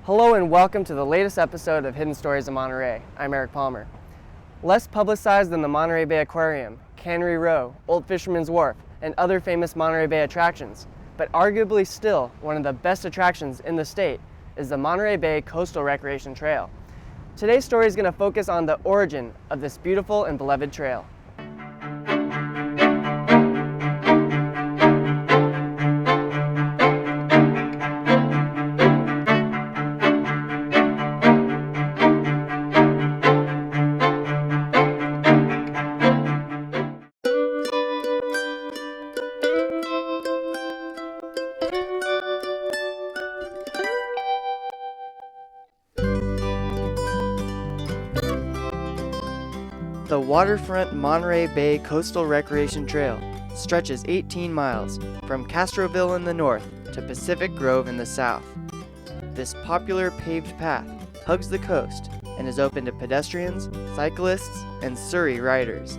Hello and welcome to the latest episode of Hidden Stories of Monterey. I'm Eric Palmer. Less publicized than the Monterey Bay Aquarium, Cannery Row, Old Fisherman's Wharf, and other famous Monterey Bay attractions, but arguably still one of the best attractions in the state is the Monterey Bay Coastal Recreation Trail. Today's story is going to focus on the origin of this beautiful and beloved trail. The waterfront Monterey Bay Coastal Recreation Trail stretches 18 miles from Castroville in the north to Pacific Grove in the south. This popular paved path hugs the coast and is open to pedestrians, cyclists, and Surrey riders.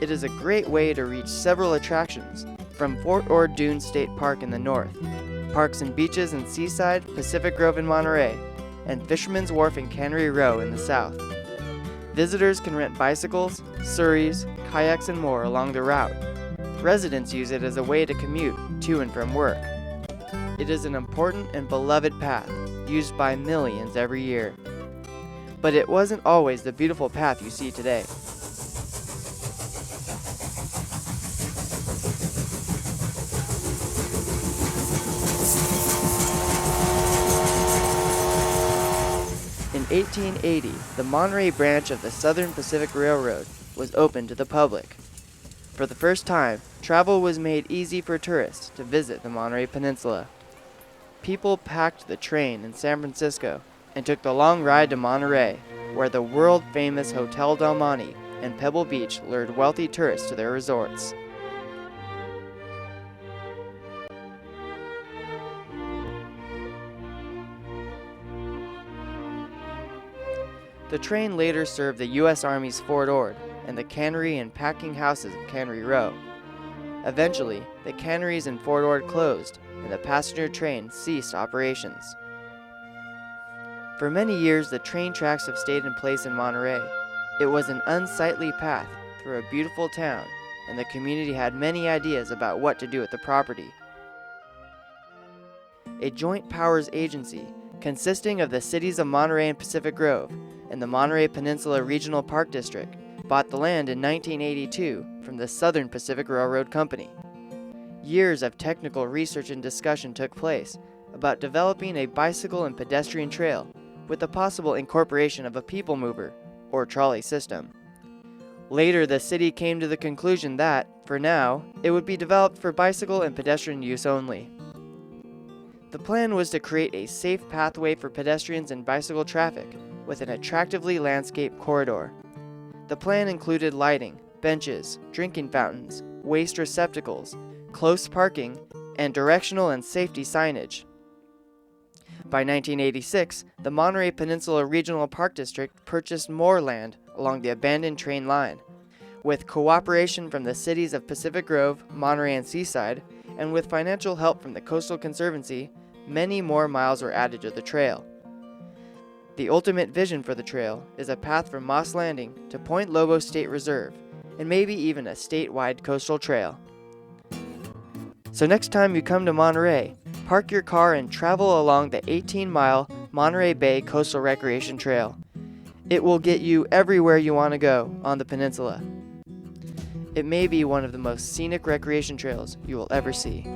It is a great way to reach several attractions from Fort Ord Dune State Park in the north, parks and beaches in Seaside, Pacific Grove in Monterey, and Fisherman's Wharf and Cannery Row in the south. Visitors can rent bicycles, surreys, kayaks, and more along the route. Residents use it as a way to commute to and from work. It is an important and beloved path used by millions every year. But it wasn't always the beautiful path you see today. In 1880, the Monterey branch of the Southern Pacific Railroad was opened to the public. For the first time, travel was made easy for tourists to visit the Monterey Peninsula. People packed the train in San Francisco and took the long ride to Monterey, where the world-famous Hotel Del Monte and Pebble Beach lured wealthy tourists to their resorts. The train later served the U.S. Army's Fort Ord and the cannery and packing houses of Cannery Row. Eventually, the canneries in Fort Ord closed and the passenger train ceased operations. For many years, the train tracks have stayed in place in Monterey. It was an unsightly path through a beautiful town, and the community had many ideas about what to do with the property. A joint powers agency consisting of the cities of Monterey and Pacific Grove and the Monterey Peninsula Regional Park District bought the land in 1982 from the Southern Pacific Railroad Company. Years of technical research and discussion took place about developing a bicycle and pedestrian trail with the possible incorporation of a people mover or trolley system. Later, the city came to the conclusion that, for now, it would be developed for bicycle and pedestrian use only. The plan was to create a safe pathway for pedestrians and bicycle traffic with an attractively landscaped corridor. The plan included lighting, benches, drinking fountains, waste receptacles, close parking, and directional and safety signage. By 1986, the Monterey Peninsula Regional Park District purchased more land along the abandoned train line. With cooperation from the cities of Pacific Grove, Monterey, and Seaside, and with financial help from the Coastal Conservancy, many more miles were added to the trail. The ultimate vision for the trail is a path from Moss Landing to Point Lobos State Reserve, and maybe even a statewide coastal trail. So next time you come to Monterey, park your car and travel along the 18-mile Monterey Bay Coastal Recreation Trail. It will get you everywhere you want to go on the peninsula. It may be one of the most scenic recreation trails you will ever see.